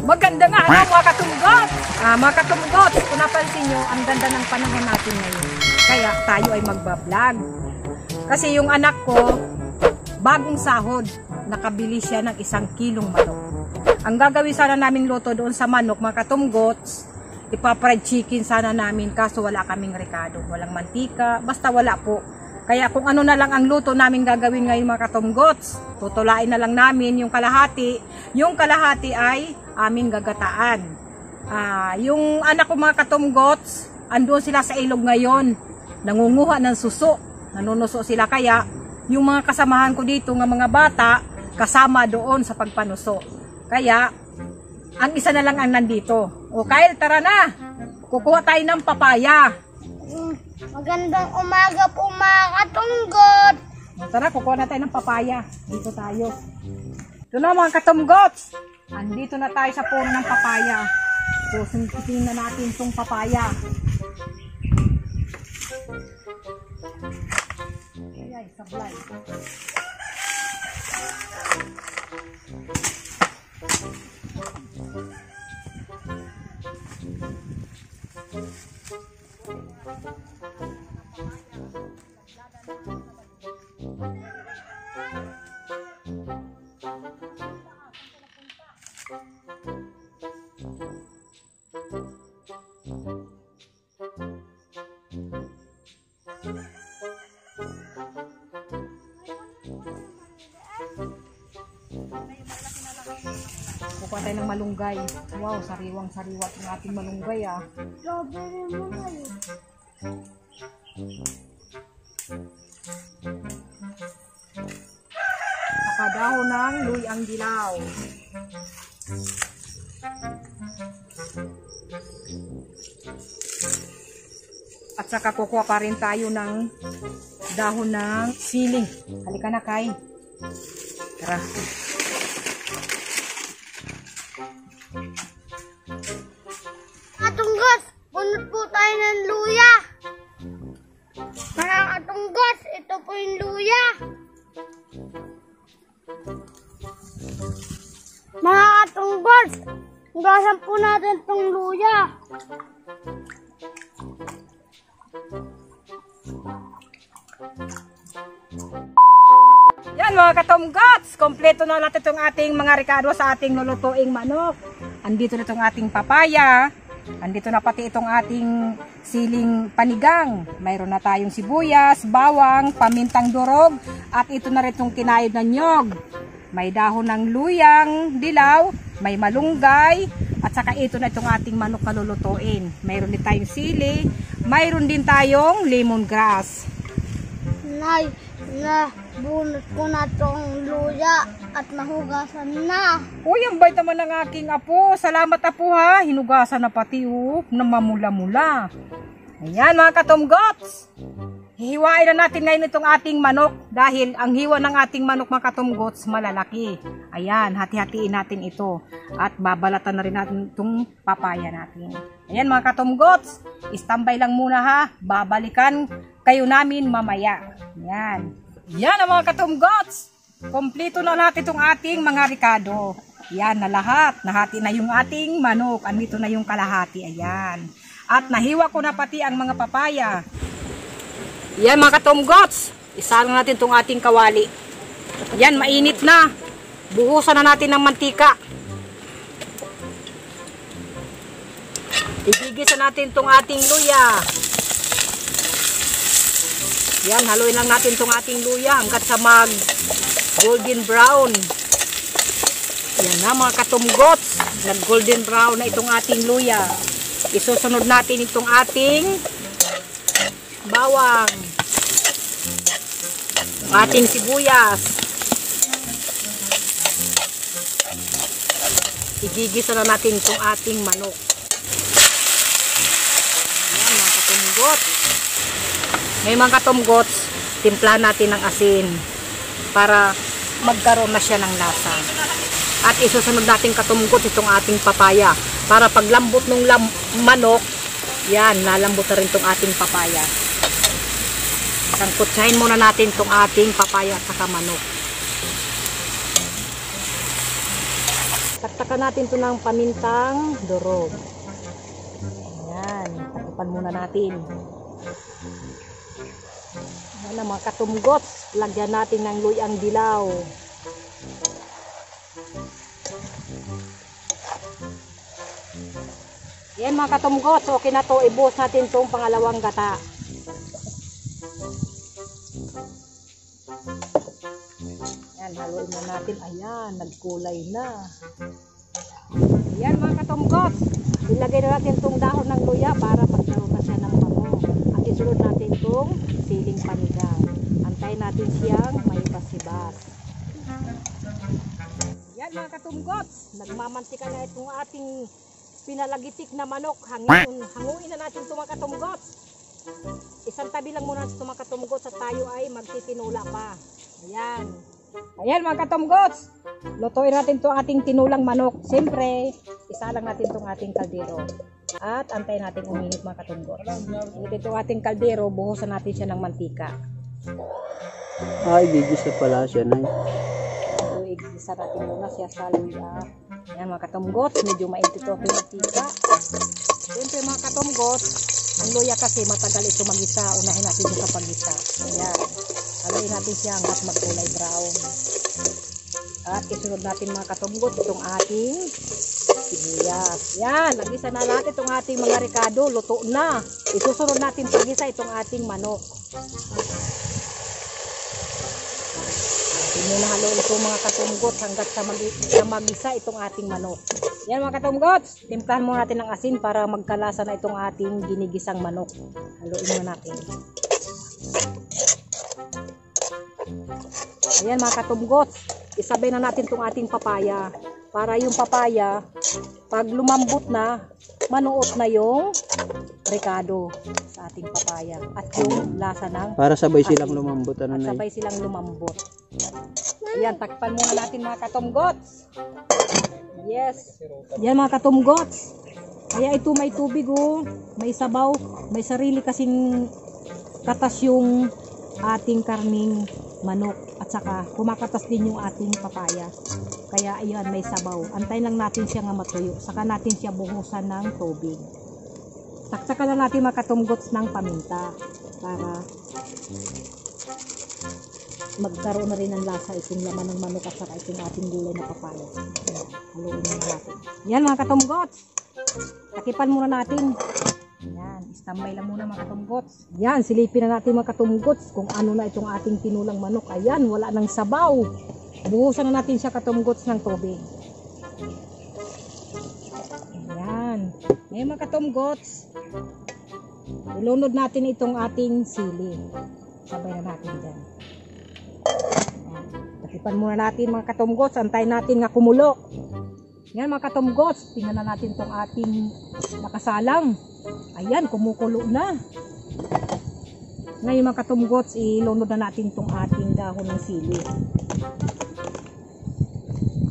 Maganda nga, ano, mga katunggot? Mga katunggot, kung napansin nyo, ang ganda ng panahon natin ngayon. Kaya tayo ay magbablog. Kasi yung anak ko, bagong sahod, nakabili siya ng 1 kilong manok. Ang gagawin sana namin luto doon sa manok, mga katunggots, ipa-fried chicken sana namin, kaso wala kaming rekado. Walang mantika, basta wala po. Kaya kung ano na lang ang luto namin gagawin ngayon, mga katunggots, tutulain na lang namin yung kalahati. Yung kalahati ay aming gagataan. Yung anak ko, mga katunggots, andun sila sa ilog ngayon, nangunguha ng suso, nanunuso sila, kaya yung mga kasamahan ko dito ng mga bata, kasama doon sa pagpanuso. Kaya, ang isa na lang ang nandito. O Kyle, tara na! Kukuha tayo ng papaya. Magandang umaga po, mga katunggot. Tara, kukuha na tayo ng papaya. Dito tayo. Ito na, mga katunggots. Andito na tayo sa puno ng papaya. So, suntitin na natin itong papaya. Ay, sablay. Kukuha tayo ng malunggay. Wow, sariwang-sariwa ang ating malunggay, Strawberry mo kayo. Saka dahon ng luyang dilaw. At saka kukuha pa rin tayo ng dahon ng sili. Halika na, Kai. Tara. Katunggot, bunot po tayo ng luya. Mga katunggot, ito po yung luya. Mga katunggot, hugasan po natin itong luya. Yan, mga katunggots, kompleto na natin itong ating mga rekado sa ating lulutuing manok. Andito na itong ating papaya. Andito na pati itong ating siling panigang. Mayroon na tayong sibuyas, bawang, pamintang durog, at ito na rin itong kinayod na nyog. May dahon ng luyang dilaw, may malunggay, at saka ito na itong ating manok na lulutuin. Mayroon din tayong sili, mayroon din tayong lemongrass. Nay, bunot ko na itong luya at nahugasan na. Uy, ang bait naman ng aking apo. Salamat, apo, ha. Hinugasan na pati, na mamula-mula. Ayan, mga katumgots. Hihiwain na natin ngayon itong ating manok dahil ang hiwa ng ating manok, mga katumgots, malalaki. Ayan, hati-hatiin natin ito. At babalatan na rin natin itong papaya natin. Ayan, mga katumgots. Istambay lang muna, ha. Babalikan kayo namin mamaya. Ayan. Yan ang mga katumgots. Kompleto na lahat itong ating mga rekado. Yan na lahat. Nahati na yung ating manok. Andito na yung kalahati. Ayan. At nahiwa ko na pati ang mga papaya. Yan, mga katumgots. Isalang natin itong ating kawali. Yan, mainit na. Buhusan na natin ng mantika. Igigisa natin itong ating luya. Yan, haluin lang natin itong ating luya hanggat sa mag golden brown. Yan na, mga katumgots. Nag golden brown na itong ating luya. Isusunod natin itong ating bawang. Ating sibuyas. Igigisa na natin itong ating manok. Yan, mga katumgots. Ngayon, mga katumgots, timplahan natin ng asin para magkaroon na siya ng lasa. At isusunod natin, katumgots, itong ating papaya para paglambot ng manok, yan, nalambot na rin itong ating papaya. Sangkutsahin muna natin itong ating papaya at saka manok. Taktakan natin to ng pamintang durog. Ayan, takipan muna natin. Ayan na mga katumgots, lagyan natin ng luyang dilaw. Ayan mga katumgots, okay na to, ibuhos natin itong pangalawang gata. Ayan, haluin na natin. Ayan, nagkulay na. Ayan mga katumgots, ilagay na natin itong dahon ng luya para magkaroon na siya ng bango. At isunod natin itong siling panigang. Antayin natin siyang may basibas. Ayan mga katumgots, nagmamantika na itong ating pinalagitik na manok. Hanguin na natin itong mga katumgots. Isang tabi lang muna itong mga katumgots at tayo ay magtitinula pa. Ayan. Ayan mga katumgots, lutuin natin itong ating tinulang manok. Siyempre, isa lang natin itong ating kaldero. At antayin natin uminit mga katumgots. Init itong ating kaldero, buhusan natin siya ng mantika. Ay, gigis na pala siya na. So, igisa natin muna siya sa luya. Ayan mga katumgots, medyo mainit ito ang mantika. Siyempre mga katumgots, ang luya kasi matagal ito magisa. Unahin natin ito sa pagisa. Ayan. Haluin natin siya hanggat magkulay brown. At isunod natin mga katumgot itong ating sibuyas. Yan, nagisa na natin itong ating mga ricado. Luto na. Isusunod natin pagisa itong ating manok. Hindi na haluin itong mga katumgot hanggat sa magisa itong ating manok. Yan mga katumgot, timplahan muna natin ng asin para magkalasa na itong ating ginigisang manok. Haluin muna natin. Ayan mga katumgots, isabay na natin itong ating papaya. Para yung papaya, pag lumambot na, manuot na yung ricado sa ating papaya. At yung lasa ng Para sabay silang lumambot. Ano at na sabay silang lumambot. Ayan, takpan muna natin mga katumgots. Yes. Ayan mga katumgots. Kaya ito may tubig oh, may sabaw, may sarili kasing katas yung ating karning manok at saka kumakatas din yung ating papaya. Kaya ayan, may sabaw. Antayin lang natin siya nga matuyo. Saka natin siya buhusan ng tubig. Taksakan na natin mga katumgots ng paminta para magkaroon na rin ng lasa itong laman ng manok at saka itong ating gulay na papaya. Haluin na natin. Yan mga katumgots. Takipan muna natin. Yan, istambay lang muna mga katumgots. Yan, silipin na natin mga katumgots kung ano na itong ating tinulang manok. Ayan, wala nang sabaw. Buhusan na natin siya katumgots ng tubig. Ayan. Ngayon mga katumgots, ilunod natin itong ating sili. Sabay na natin dyan. Ayan. Takipan muna natin mga katumgots. Antayin natin nga kumulo. Yan mga katumgots, tingnan na natin itong ating nakasalang. Ayan, kumukulo na. Ngayon mga katumgots, ilunod na natin itong ating dahon ng sili.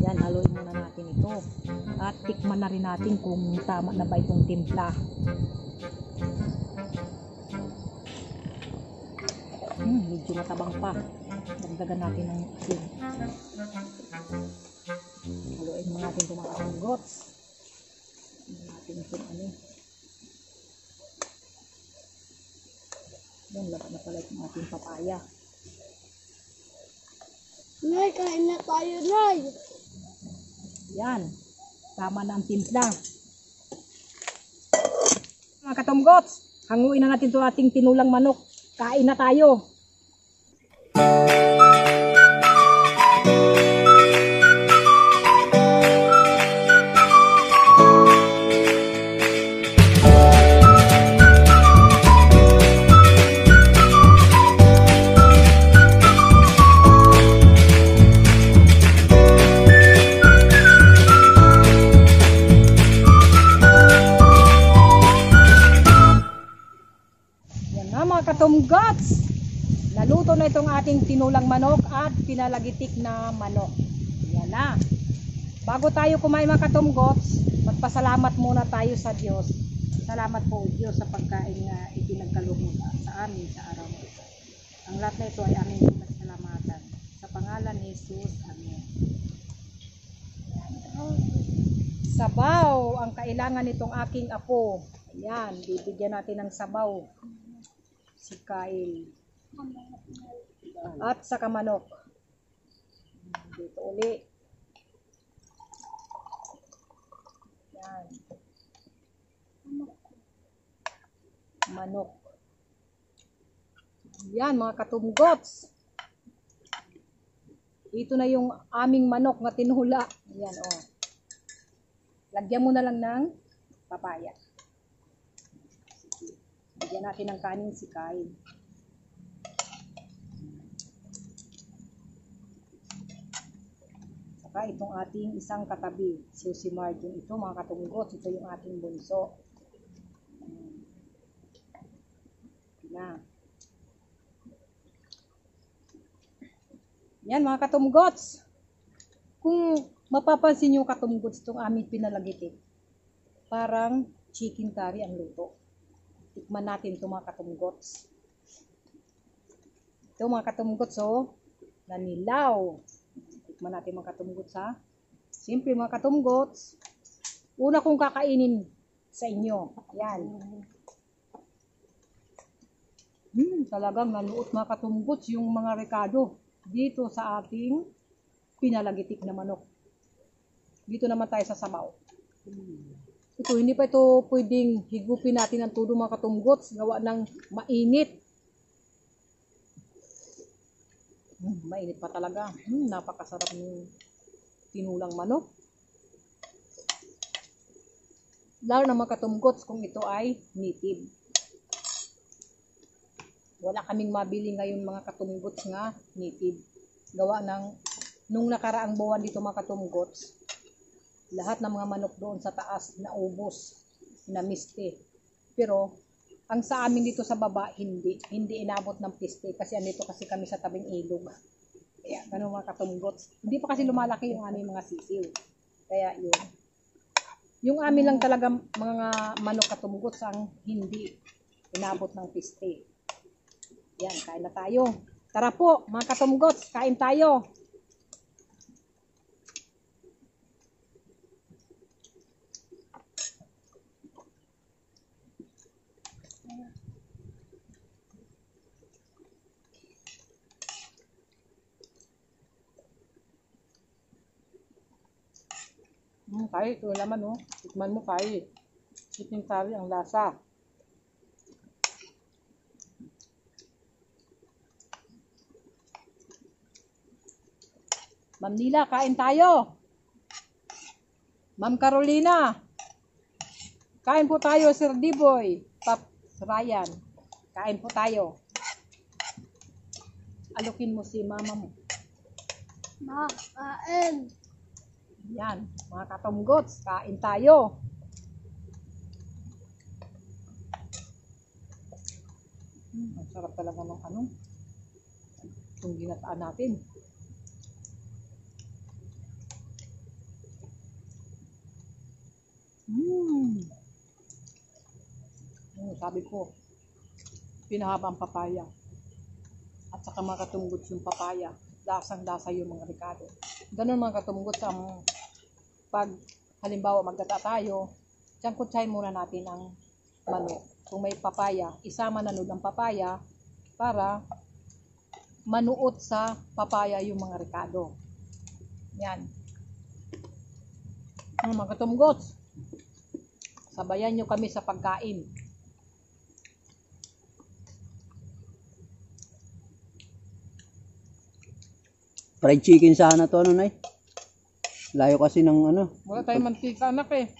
Yan, haluin muna natin ito. At tikman na rin natin kung tama na ba itong timpla. Medyo matabang pa. Dagdagan natin ng asin. Haluin mo natin itong mga katumgots. Haluin natin itong ano. Yan, labat na pala itong ating papaya. Nay, kain na tayo, Nay. Yan. Tama na ang timpla. Mga katumgots, hanguin na natin itong ating tinulang manok. Kain na tayo. Katumgots, naluto na itong ating tinulang manok at pinalagitik na manok. Yan na. Bago tayo kumain mga katumgots, magpasalamat muna tayo sa Diyos. Salamat po Diyos sa pagkain na ipinagkaloob mo sa amin sa araw na ito. Ang lahat na ito ay aming pinagsalamatan. Sa pangalan ni Jesus. Amen. Sabaw ang kailangan nitong aking apo. Ayan, bibigyan natin ng sabaw. Si Kyle. At saka manok. Dito uli. Yan. Manok. Yan mga katumgots. Ito na yung aming manok na tinula. Yan oh. Lagyan mo na lang ng papaya. Bigyan natin ng kanin si Kyle. Saka itong ating isang katabi, si Margin. Ito mga katunggot, ito yung ating bunso. Na. Yan mga katumgots. Kung mapapansin nyo katumgots itong aming pinalagitik, parang chicken curry ang luto. Tikman natin ito mga katumgots. Ito mga katumgots oh, nanilaw. Tikman natin mga katumgots ha. Simple mga katumgots. Una kong kakainin sa inyo. Yan. Talagang nanuot mga katumgots yung mga rekado dito sa ating pinalagitik na manok. Dito naman tayo sa sabaw. Ito, hindi pa ito pwedeng higupin natin ang todo mga katumgots. Gawa ng mainit. Mainit pa talaga. Napakasarap ng tinulang manok. Lalo na mga katumgots kung ito ay native. Wala kaming mabili ngayon mga katumgots nga native. Gawa ng nung nakaraang buwan dito mga katumgots, lahat ng mga manok doon sa taas naubos, namiste. Pero ang sa amin dito sa baba hindi inabot ng piste kasi andito kasi kami sa tabing ilog. Kaya ganun mga katumgots. Hindi pa kasi lumalaki yung aming mga sisiw. Kaya yun. Yung amin lang talaga mga manok katumgots ang hindi inabot ng piste. Yan, kain na tayo. Tara po, mga katumgots, kain tayo. Kaya ito naman oh. Tikman mo kaya. Chicken curry ang lasa. Ma'am Nila, kain tayo. Ma'am Carolina, kain po tayo, Sir D-Boy. Paps Ryan, kain po tayo. Alukin mo si mama mo. Kain. Yan, mga katumgots, kain tayo. Ang sarap talaga ng itong ginataan natin. Sabi ko, pinahaba ang papaya. At saka mga katumgots yung papaya. Lasang-lasa yung mga rekado. Ganun mga katumgots ang pag halimbawa magdata tayo, tsangkutsahin muna natin ang manok. Kung may papaya, isama na nun ang papaya para manuot sa papaya yung mga rekado. Yan. Mga katumgots, sabayan nyo kami sa pagkain. Fried chicken sana to, Nay? Layo kasi ng Wala tayong mantika, anak eh.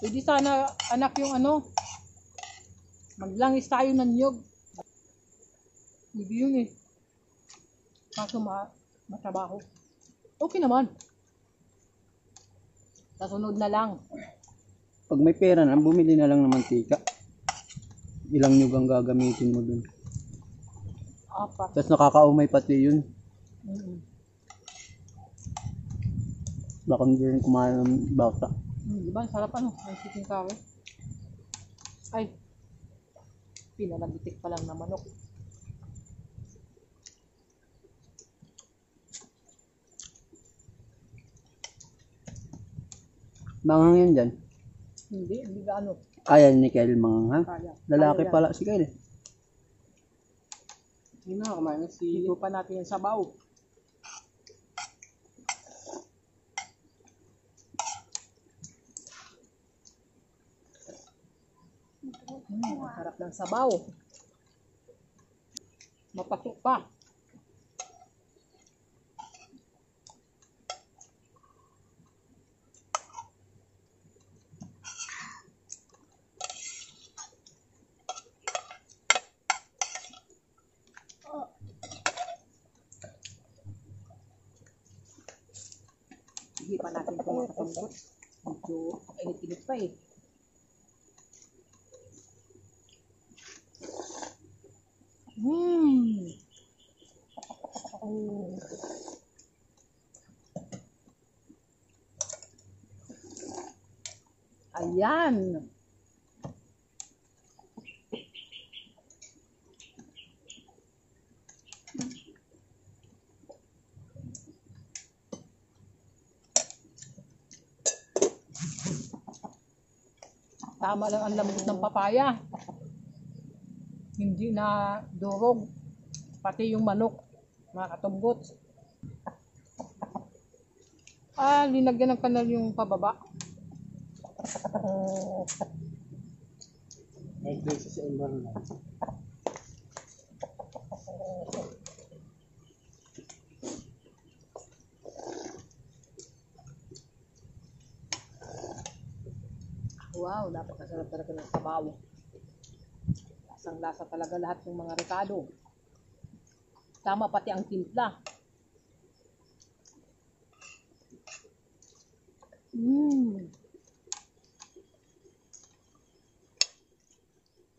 Pwede sana, anak, yung maglangis tayo ng nyog. Hindi yun eh. Kaso matrabaho. Okay naman. Sasunod na lang. Pag may pera na, bumili na lang ng mantika. Ilang nyug ang gagamitin mo dun. Apat. Tapos nakakaumay pati yun. Baka hindi rin kumain ng bata. Diba? Sarap ang chicken curry. Ay. Pinalagitik pa lang na manok. Manghang yan dyan. Hindi gaano. Kaya ni Kyle manghang. Kaya. Lalaki Kaya yan. pala si Kyle. Hindi na, kumain na si... Hindi pa natin yung sabaw. Sarap ng sabaw. Mapasok pa. Hindi pa natin ito makatambot. Medyo init-init pa eh. Oh. Ayan. Tama lang ang lambot ng papaya. Hindi na durog. Pati yung manok, mga katunggot. Linagyan ng kanal yung pababa. May places sa Ember na. Wow, dapat masarap talaga ng sabaw. Lasang-lasa talaga lahat ng mga rekado. Tama pati ang timpla.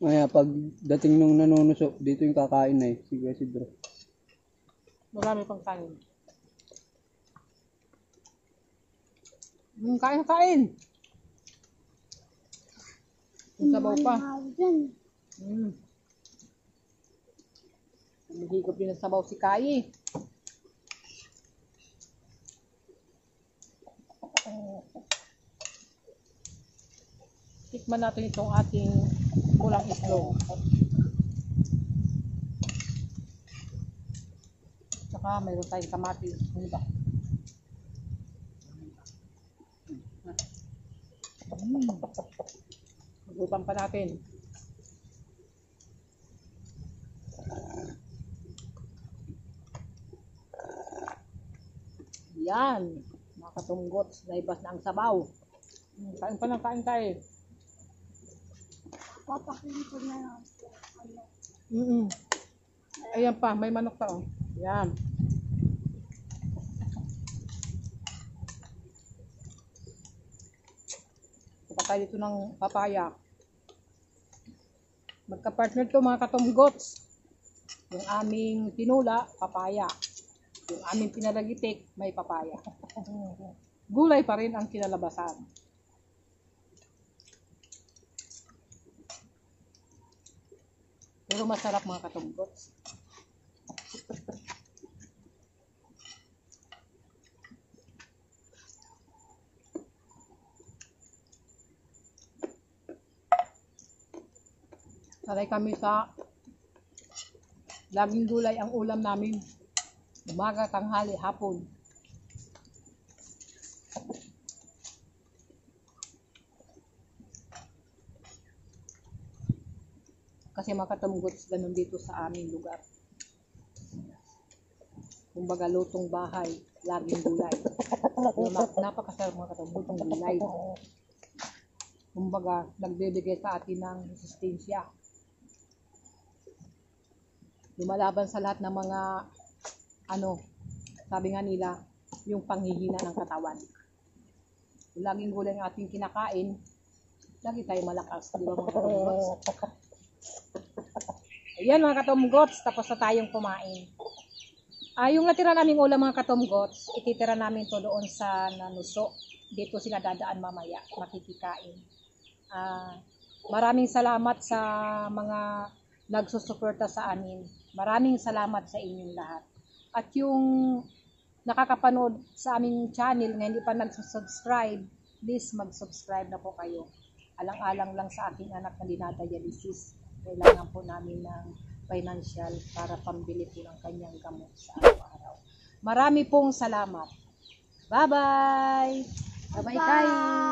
Kaya pag dating nung nanunusok, dito yung kakain na eh. Sige, si bro. Marami pang kanin. Kain. Yung sabaw pa. Humihigop din ng sabaw si Kai. Tikman natin itong ating kulang itlog. Saka mayroon tayong kamatis. Ano ba? Magupan pa natin. Yan. Mga katunggot. Naibas na ang sabaw. Kain pa ng kain tayo. Papakin ko na lang. Ayan pa. May manok pa oh. Yan. Kapatay dito ng papaya. Magka-partner to mga katunggots. Yung aming tinula, papaya. Yung aming pinalagitik, may papaya. Gulay pa rin ang kinalabasan. Pero masarap mga katunggots. Sanay kami sa laging gulay ang ulam namin. Umaga, tanghali, hapon. Kasi mga katunggots, ganun dito sa aming lugar. Kumbaga lutong bahay, laging gulay. Napakasarap mga katunggots ng gulay. Kumbaga, nagbibigay sa atin ng resistensya. Lumalaban sa lahat ng mga sabi nga nila, yung panghihina ng katawan. Kung laging gulay ang ating kinakain, lagi tayo malakas, di ba mga katunggots? Ayan mga katunggots, tapos na tayong kumain. Yung natira naming ulam mga katunggots, ititira namin to doon sa nanuso. Dito sila dadaan mamaya, makikikain. Maraming salamat sa mga nagsusuporta sa amin. Maraming salamat sa inyong lahat. At yung nakakapanood sa aming channel na hindi pa nagsusubscribe, please mag-subscribe na po kayo. Alang-alang lang sa aking anak na dinadialysis. Kailangan po namin ng financial para pambili po ng kanyang gamot sa araw-araw. Marami pong salamat. Bye-bye! Bye-bye kayo!